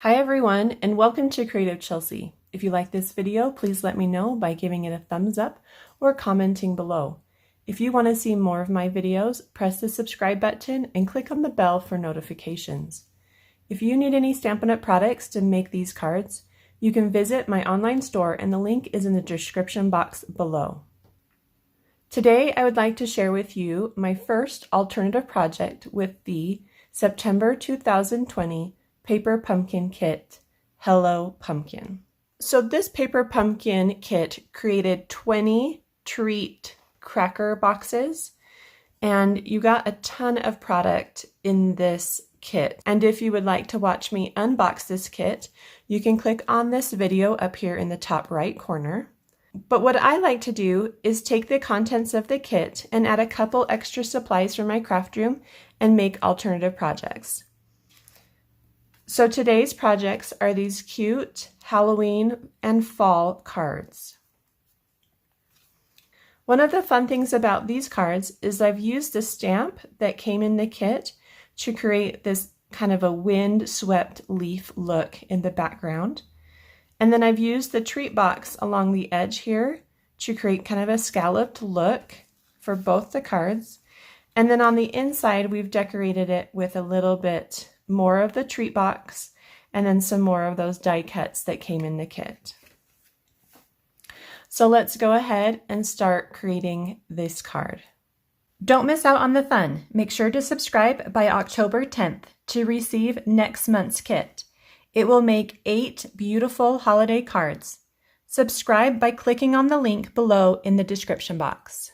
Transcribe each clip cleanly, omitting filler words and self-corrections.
Hi everyone, and welcome to Creative Chelsey. If you like this video, please let me know by giving it a thumbs up or commenting below. If you want to see more of my videos, press the subscribe button and click on the bell for notifications. If you need any Stampin' Up! Products to make these cards, you can visit my online store and the link is in the description box below. Today I would like to share with you my first alternative project with the September 2020 Paper Pumpkin Kit, Hello Pumpkin. So this Paper Pumpkin Kit created 20 treat cracker boxes, and you got a ton of product in this kit. And if you would like to watch me unbox this kit, you can click on this video up here in the top right corner. But what I like to do is take the contents of the kit and add a couple extra supplies from my craft room and make alternative projects. So today's projects are these cute Halloween and fall cards. One of the fun things about these cards is I've used the stamp that came in the kit to create this kind of a wind-swept leaf look in the background. And then I've used the treat box along the edge here to create kind of a scalloped look for both the cards. And then on the inside, we've decorated it with a little bit more of the treat box and then some more of those die cuts that came in the kit. So let's go ahead and start creating this card. Don't miss out on the fun. Make sure to subscribe by October 10th to receive next month's kit. It will make 8 beautiful holiday cards. Subscribe by clicking on the link below in the description box.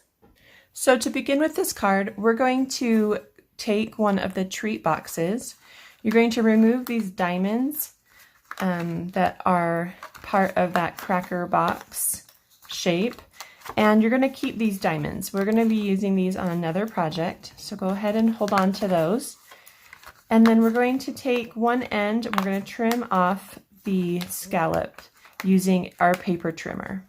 So to begin with this card, we're going to take one of the treat boxes. You're going to remove these diamonds that are part of that cracker box shape, and you're going to keep these diamonds. We're going to be using these on another project, so go ahead and hold on to those. And then we're going to take one end and we're going to trim off the scallop using our paper trimmer.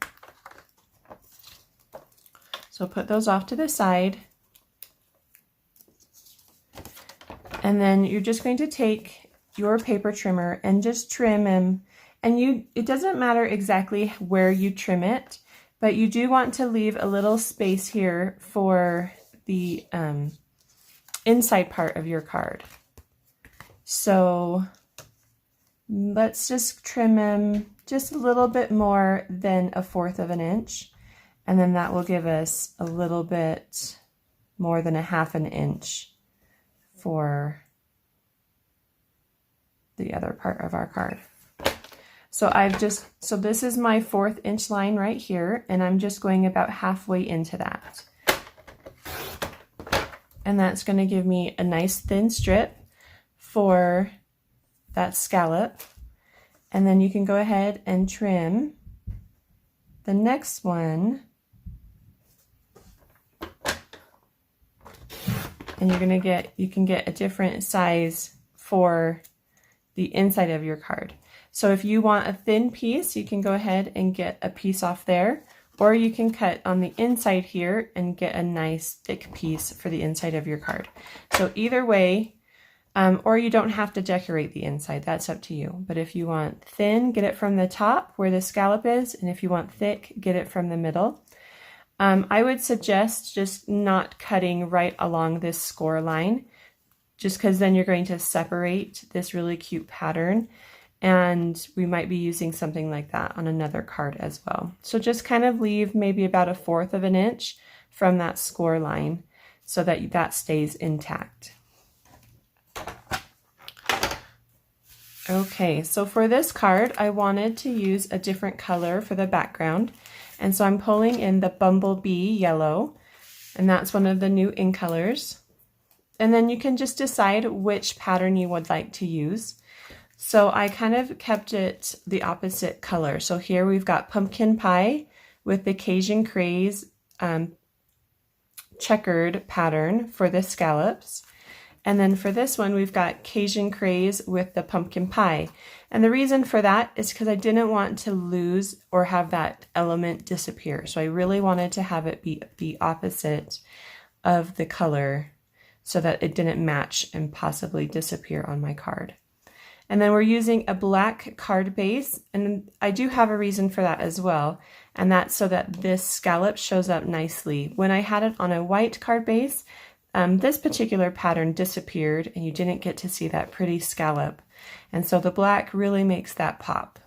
So put those off to the side. And then you're just going to take your paper trimmer and just trim them. And it doesn't matter exactly where you trim it, but you do want to leave a little space here for the inside part of your card. So let's just trim them just a little bit more than 1/4 of an inch. And then that will give us a little bit more than 1/2 an inch for the other part of our card. So so this is my 1/4 inch line right here, and I'm just going about halfway into that. And that's going to give me a nice thin strip for that scallop. And then you can go ahead and trim the next one. And you can get a different size for the inside of your card. So if you want a thin piece, you can go ahead and get a piece off there, or you can cut on the inside here and get a nice thick piece for the inside of your card. So either way, or you don't have to decorate the inside, that's up to you. But if you want thin, get it from the top where the scallop is, and if you want thick, get it from the middle. I would suggest just not cutting right along this score line, just because then you're going to separate this really cute pattern, and we might be using something like that on another card as well. So just kind of leave maybe about 1/4 of an inch from that score line so that that stays intact. Okay, so for this card, I wanted to use a different color for the background. And so I'm pulling in the Bumblebee yellow, and that's one of the new in colors. And then you can just decide which pattern you would like to use. So I kind of kept it the opposite color. So here we've got pumpkin pie with the Cajun Craze checkered pattern for the scallops. And then for this one, we've got Cajun Craze with the pumpkin pie. And the reason for that is because I didn't want to lose or have that element disappear. So I really wanted to have it be the opposite of the color so that it didn't match and possibly disappear on my card. And then we're using a black card base, and I do have a reason for that as well, and that's so that this scallop shows up nicely. When I had it on a white card base, this particular pattern disappeared and you didn't get to see that pretty scallop. And so the black really makes that pop.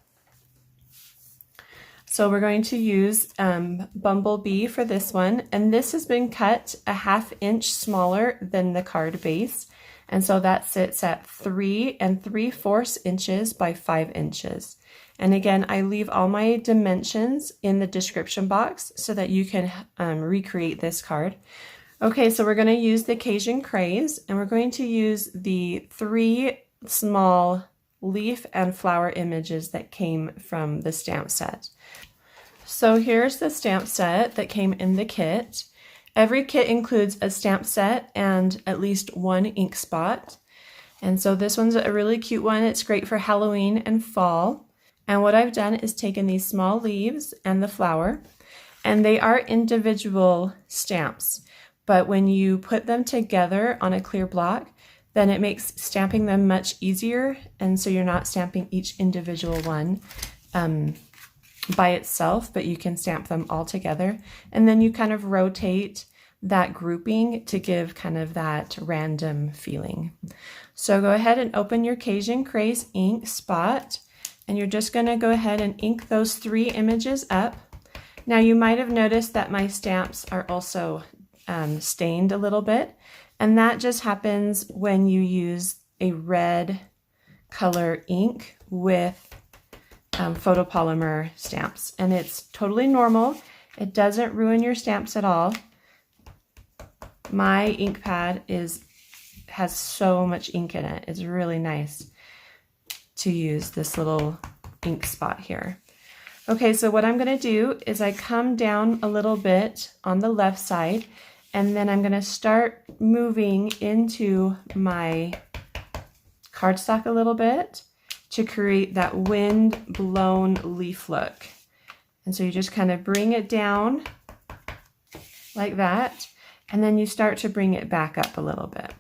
So we're going to use Bumblebee for this one, and this has been cut a 1/2 inch smaller than the card base, and so that sits at 3 3/4 inches by 5 inches. And again, I leave all my dimensions in the description box so that you can recreate this card. Okay, so we're going to use the Cajun Craze, and we're going to use the 3 small leaf and flower images that came from the stamp set. So here's the stamp set that came in the kit. Every kit includes a stamp set and at least 1 ink spot. And so this one's a really cute one. It's great for Halloween and fall. And what I've done is taken these small leaves and the flower, and they are individual stamps. But when you put them together on a clear block, then it makes stamping them much easier. And so you're not stamping each individual one by itself, but you can stamp them all together. And then you kind of rotate that grouping to give kind of that random feeling. So go ahead and open your Cajun Craze ink spot, and you're just going to go ahead and ink those 3 images up. Now you might have noticed that my stamps are also stained a little bit, and that just happens when you use a red color ink with photopolymer stamps, and it's totally normal. It doesn't ruin your stamps at all. My ink pad has so much ink in it. It's really nice to use this little ink spot here. Okay, so what I'm going to do is I come down a little bit on the left side, and then I'm going to start moving into my cardstock a little bit to create that wind-blown leaf look. And so you just kind of bring it down like that, and then you start to bring it back up a little bit.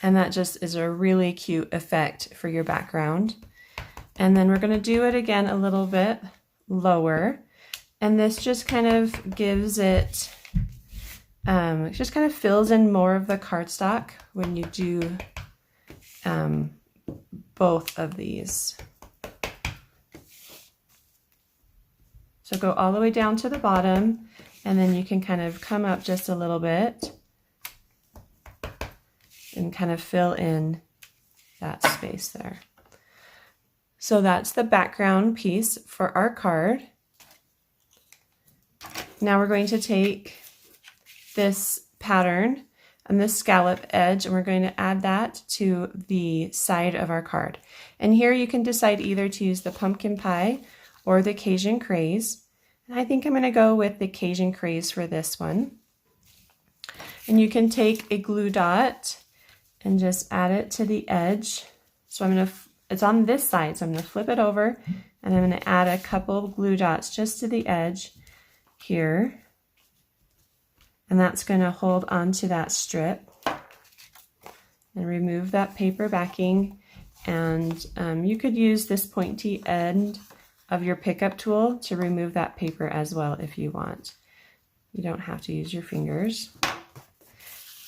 And that just is a really cute effect for your background. And then we're going to do it again a little bit lower. And this just kind of gives it, just kind of fills in more of the cardstock when you do both of these. So go all the way down to the bottom, and then you can kind of come up just a little bit and kind of fill in that space there. So that's the background piece for our card. Now we're going to take this pattern and this scallop edge, and we're going to add that to the side of our card. And here you can decide either to use the pumpkin pie or the Cajun Craze. And I think I'm going to go with the Cajun Craze for this one. And you can take a glue dot and just add it to the edge. So it's on this side, so I'm going to flip it over, and I'm going to add a couple of glue dots just to the edge here, and that's going to hold onto that strip and remove that paper backing. And you could use this pointy end of your pickup tool to remove that paper as well if you want. You don't have to use your fingers.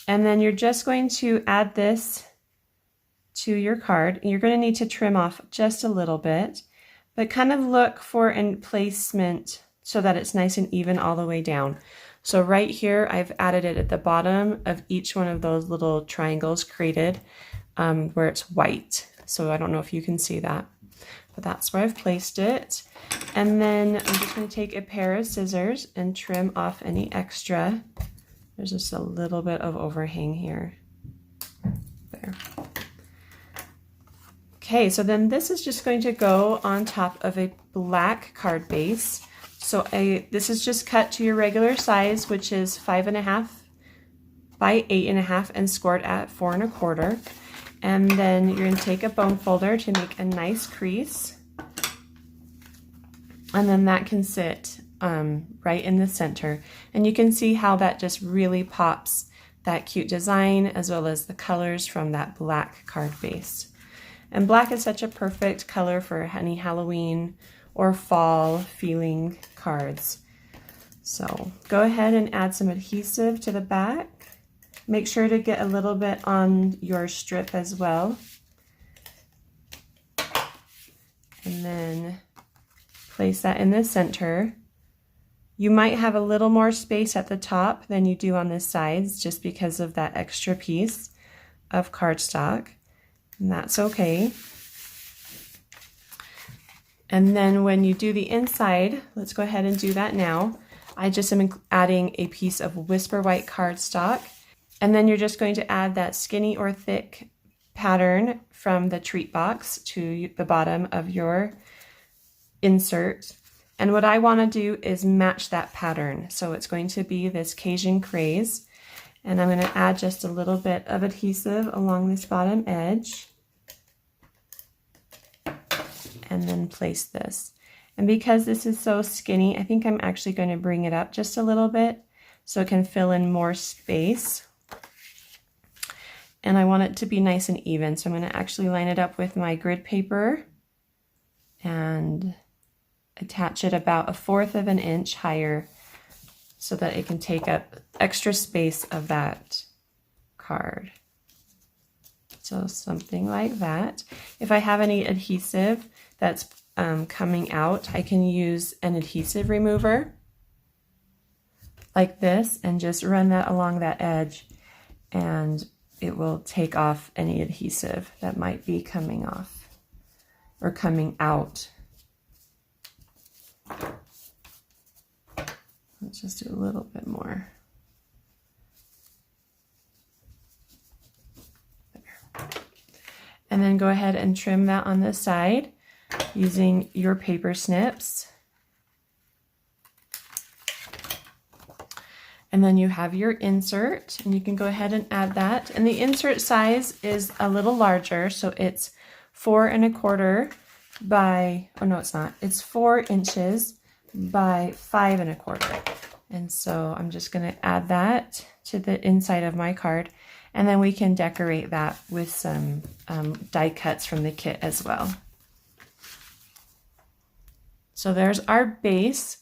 And then you're just going to add this to your card. You're going to need to trim off just a little bit, but kind of look for a placement so that it's nice and even all the way down. So right here, I've added it at the bottom of each one of those little triangles created where it's white. So I don't know if you can see that, but that's where I've placed it. And then I'm just going to take a pair of scissors and trim off any extra. There's just a little bit of overhang here. There. Okay, so then this is just going to go on top of a black card base. So this is just cut to your regular size, which is 5.5 by 8.5 and scored at 4 1/4. And then you're going to take a bone folder to make a nice crease. And then that can sit right in the center. And you can see how that just really pops that cute design as well as the colors from that black card base. And black is such a perfect color for any Halloween or fall feeling cards. So go ahead and add some adhesive to the back. Make sure to get a little bit on your strip as well. And then place that in the center. You might have a little more space at the top than you do on the sides just because of that extra piece of cardstock, and that's okay. And then when you do the inside, let's go ahead and do that now. I just am adding a piece of Whisper White cardstock, and then you're just going to add that skinny or thick pattern from the treat box to the bottom of your insert. And what I want to do is match that pattern. So it's going to be this Cajun Craze. And I'm going to add just a little bit of adhesive along this bottom edge. And then place this. And because this is so skinny, I think I'm actually going to bring it up just a little bit so it can fill in more space. And I want it to be nice and even. So I'm going to actually line it up with my grid paper and attach it about 1/4 of an inch higher so that it can take up extra space of that card. So something like that. If I have any adhesive that's coming out, I can use an adhesive remover like this and just run that along that edge, and it will take off any adhesive that might be coming off or coming out. Let's just do a little bit more. There. And then go ahead and trim that on the side using your paper snips. And then you have your insert, and you can go ahead and add that. And the insert size is a little larger, so it's 4 1/4 by, oh no, it's not. It's 4 inches by 5 1/4. And so I'm just going to add that to the inside of my card, and then we can decorate that with some die cuts from the kit as well. So there's our base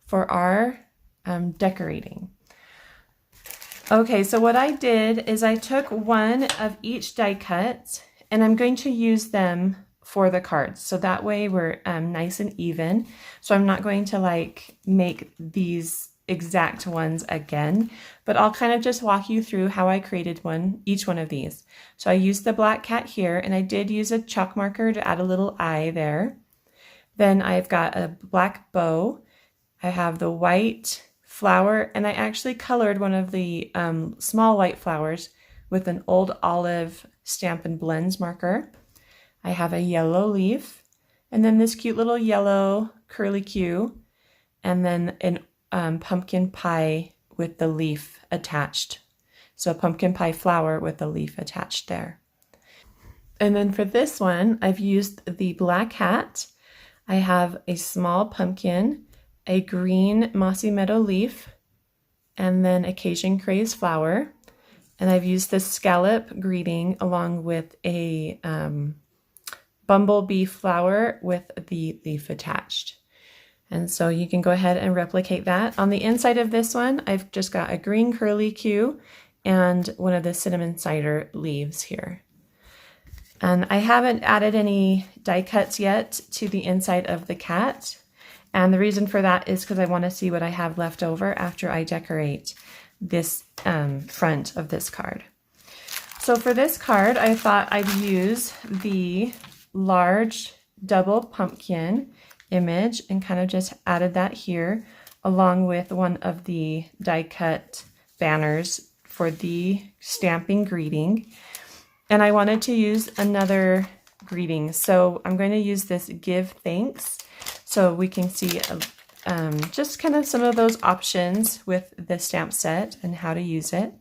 for our decorating. Okay, so what I did is I took one of each die cut, and I'm going to use them for the cards. So that way we're nice and even. So I'm not going to like make these exact ones again, but I'll kind of just walk you through how I created each one of these. So I used the black cat here, and I did use a chalk marker to add a little eye there. Then I've got a black bow. I have the white flower, and I actually colored one of the small white flowers with an old olive Stampin' Blends marker. I have a yellow leaf, and then this cute little yellow curly Q, and then an pumpkin pie with the leaf attached. So a pumpkin pie flower with the leaf attached there. And then for this one, I've used the black hat. I have a small pumpkin, a green mossy meadow leaf, and then a Cajun Craze flower. And I've used this scallop greeting along with a bumblebee flower with the leaf attached. And so you can go ahead and replicate that. On the inside of this one, I've just got a green curly Q and one of the cinnamon cider leaves here. And I haven't added any die cuts yet to the inside of the cat. And the reason for that is because I want to see what I have left over after I decorate this front of this card. So for this card, I thought I'd use the large double pumpkin image and kind of just added that here along with one of the die cut banners for the stamping greeting. And I wanted to use another greeting. So I'm going to use this Give Thanks so we can see just kind of some of those options with the stamp set and how to use it.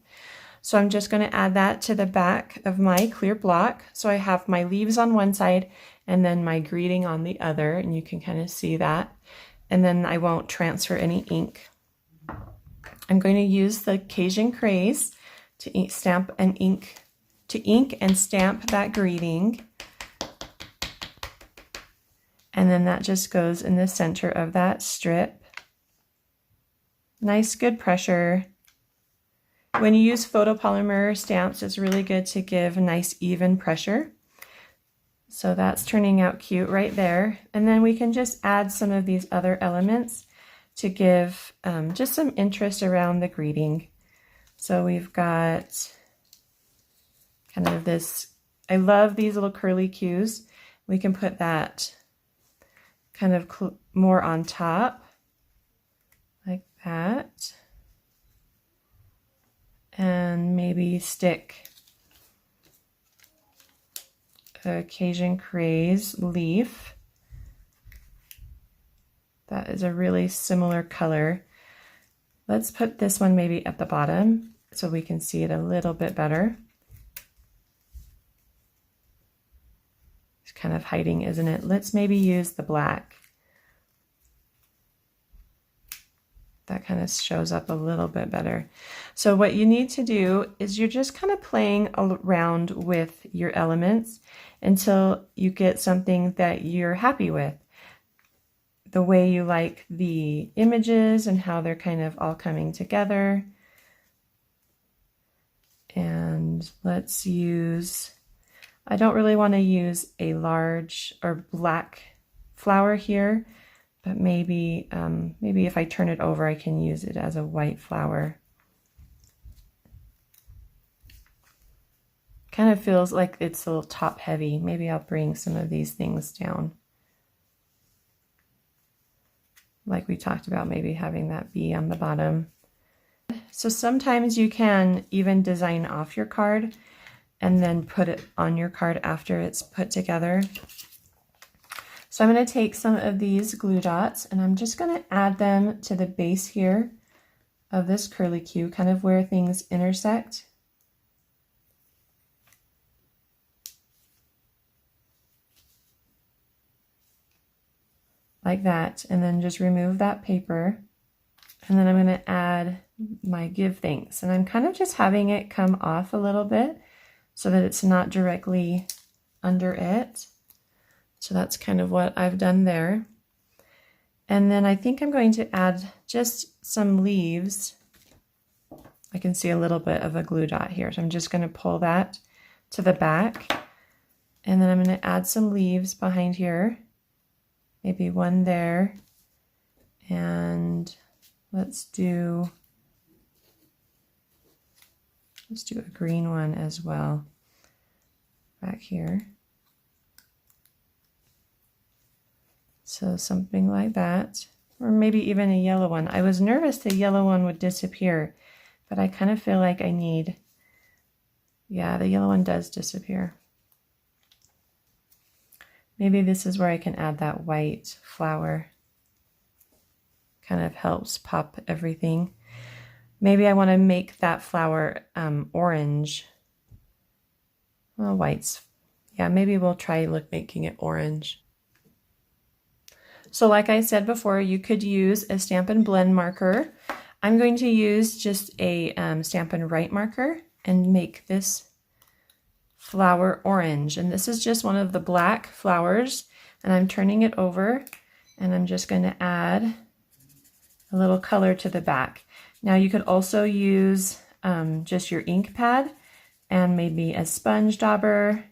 So I'm just going to add that to the back of my clear block. So I have my leaves on one side and then my greeting on the other, and you can kind of see that. And then I won't transfer any ink. I'm going to use the Cajun Craze to ink and stamp that greeting. And then that just goes in the center of that strip. Nice, good pressure. When you use photopolymer stamps, it's really good to give a nice even pressure. So that's turning out cute right there. And then we can just add some of these other elements to give just some interest around the greeting. So we've got kind of this, I love these little curly cues. We can put that kind of more on top, like that. And maybe stick a Cajun Craze leaf. That is a really similar color. Let's put this one maybe at the bottom so we can see it a little bit better. It's kind of hiding, isn't it? Let's maybe use the black. That kind of shows up a little bit better. So what you need to do is you're just kind of playing around with your elements until you get something that you're happy with. The way you like the images and how they're kind of all coming together. And let's use, I don't really want to use a large or black flower here. But maybe if I turn it over, I can use it as a white flower. Kind of feels like it's a little top heavy. Maybe I'll bring some of these things down. Like we talked about, maybe having that bee on the bottom. So sometimes you can even design off your card and then put it on your card after it's put together. So I'm going to take some of these glue dots and I'm just going to add them to the base here of this curly Q, kind of where things intersect. Like that, and then just remove that paper. And then I'm going to add my give thanks. And I'm kind of just having it come off a little bit so that it's not directly under it. So that's kind of what I've done there. And then I think I'm going to add just some leaves. I can see a little bit of a glue dot here. So I'm just going to pull that to the back. And then I'm going to add some leaves behind here. Maybe one there. And let's do a green one as well back here. So something like that, or maybe even a yellow one. I was nervous the yellow one would disappear, but I kind of feel like I need, yeah, the yellow one does disappear. Maybe this is where I can add that white flower. Kind of helps pop everything. Maybe I want to make that flower orange. Well, whites. Yeah, maybe we'll try making it orange. So like I said before, you could use a Stampin' Blend marker. I'm going to use just a Stampin' Write marker and make this flower orange. And this is just one of the black flowers. And I'm turning it over and I'm just going to add a little color to the back. Now you could also use just your ink pad and maybe a sponge dauber.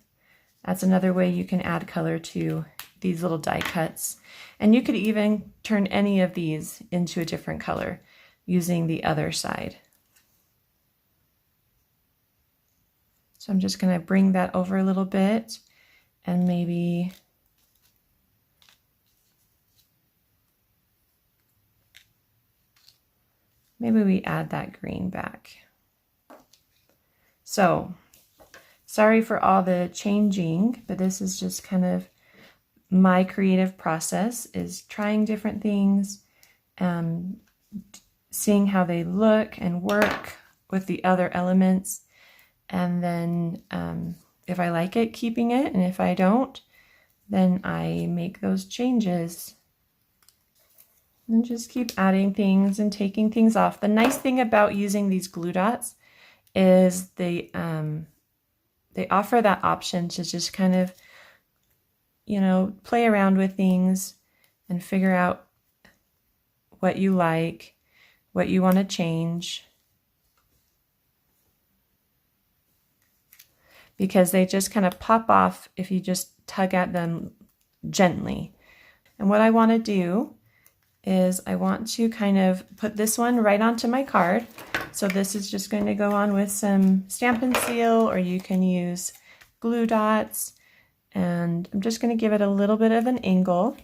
That's another way you can add color to these little die cuts. And you could even turn any of these into a different color using the other side. So I'm just going to bring that over a little bit and maybe we add that green back. So sorry for all the changing, but this is just kind of my creative process, is trying different things, seeing how they look and work with the other elements, and then if I like it, keeping it, and if I don't, then I make those changes. And just keep adding things and taking things off. The nice thing about using these glue dots is they offer that option to just kind of, you know, play around with things and figure out what you like, what you want to change, because they just kind of pop off if you just tug at them gently. And what I want to do is I want to kind of put this one right onto my card. So this is just going to go on with some Stampin' Seal, or you can use glue dots. And I'm just going to give it a little bit of an angle.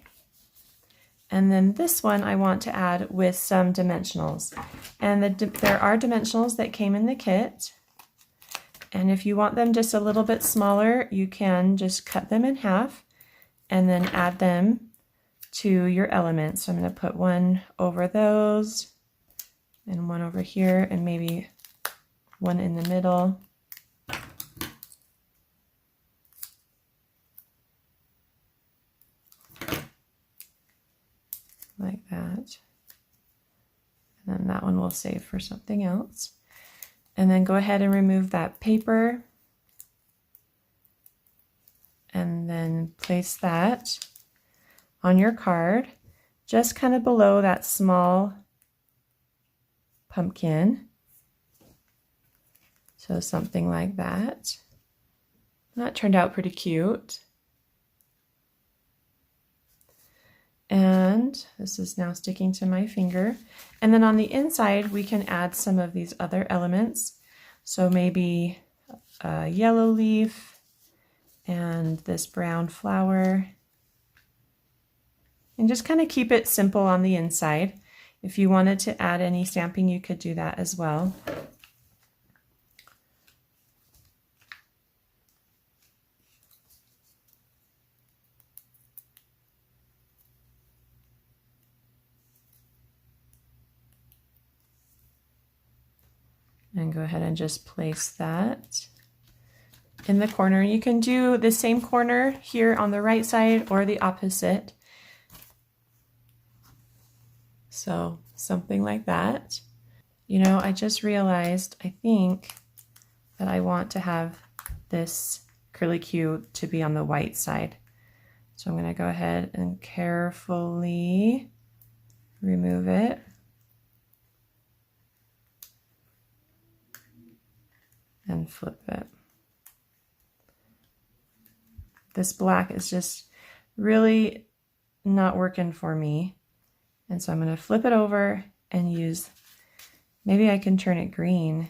And then this one I want to add with some dimensionals. And there are dimensionals that came in the kit. And if you want them just a little bit smaller, you can just cut them in half and then add them to your elements. So I'm going to put one over those and one over here and maybe one in the middle. Like that. And then that one we'll save for something else. And then go ahead and remove that paper. And then place that on your card, just kind of below that small pumpkin. So something like that. That turned out pretty cute. And this is now sticking to my finger. And then on the inside, we can add some of these other elements. So maybe a yellow leaf and this brown flower. And just kind of keep it simple on the inside. If you wanted to add any stamping, you could do that as well. And go ahead and just place that in the corner. You can do the same corner here on the right side or the opposite. So something like that. You know, I just realized, I think that I want to have this curlicue to be on the white side. So I'm going to go ahead and carefully remove it. And flip it. This black is just really not working for me. And so I'm going to flip it over and use, maybe I can turn it green.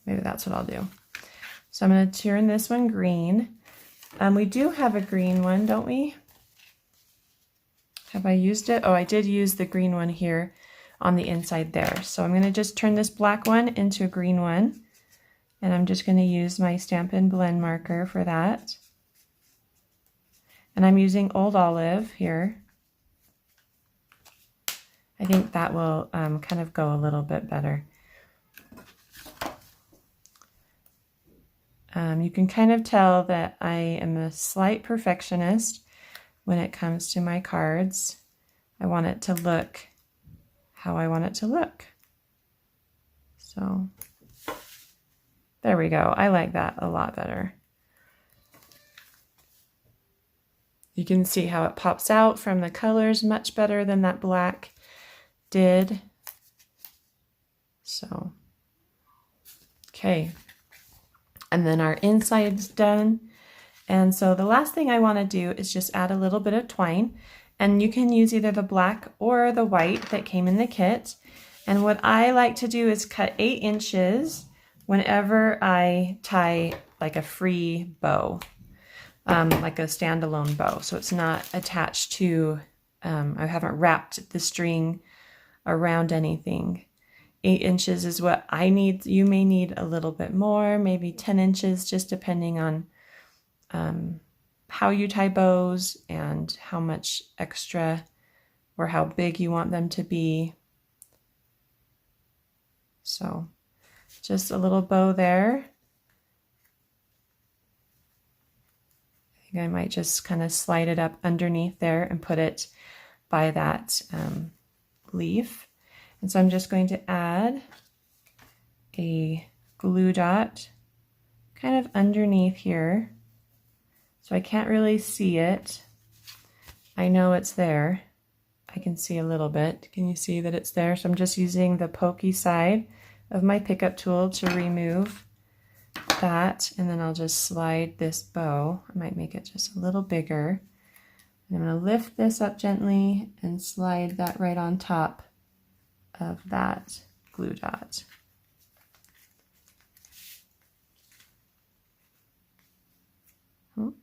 Maybe that's what I'll do. So I'm going to turn this one green. We do have a green one, don't we? Have I used it? Oh, I did use the green one here on the inside there. So I'm going to just turn this black one into a green one. And I'm just going to use my Stampin' blend marker for that. And I'm using Old Olive here. I think that will kind of go a little bit better. You can kind of tell that I am a slight perfectionist when it comes to my cards. I want it to look how I want it to look. So there we go. I like that a lot better. You can see how it pops out from the colors much better than that black did. So, okay. And then our inside's done. And so the last thing I want to do is just add a little bit of twine. And you can use either the black or the white that came in the kit. And what I like to do is cut 8 inches whenever I tie like a free bow. Like a standalone bow, so it's not attached to, I haven't wrapped the string around anything. 8 inches is what I need. You may need a little bit more, maybe 10 inches, just depending on how you tie bows and how much extra or how big you want them to be. So just a little bow there. I might just kind of slide it up underneath there and put it by that leaf. And so I'm just going to add a glue dot kind of underneath here. So I can't really see it. I know it's there. I can see a little bit. Can you see that it's there? So I'm just using the pokey side of my pickup tool to remove that, and then I'll just slide this bow. I might make it just a little bigger. And I'm going to lift this up gently and slide that right on top of that glue dot. Oh,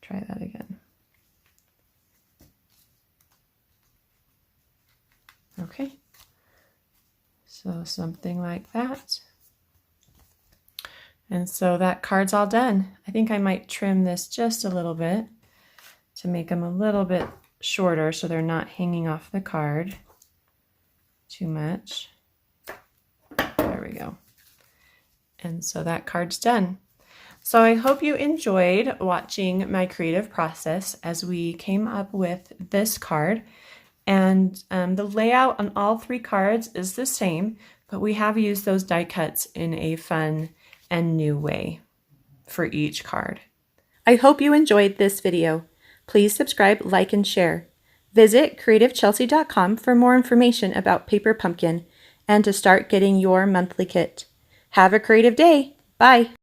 try that again. Okay, so something like that. And so that card's all done. I think I might trim this just a little bit to make them a little bit shorter so they're not hanging off the card too much. There we go. And so that card's done. So I hope you enjoyed watching my creative process as we came up with this card. And the layout on all 3 cards is the same, but we have used those die cuts in a fun and new way for each card. I hope you enjoyed this video. Please subscribe, like, and share. Visit creativechelsey.com for more information about Paper Pumpkin and to start getting your monthly kit. Have a creative day. Bye.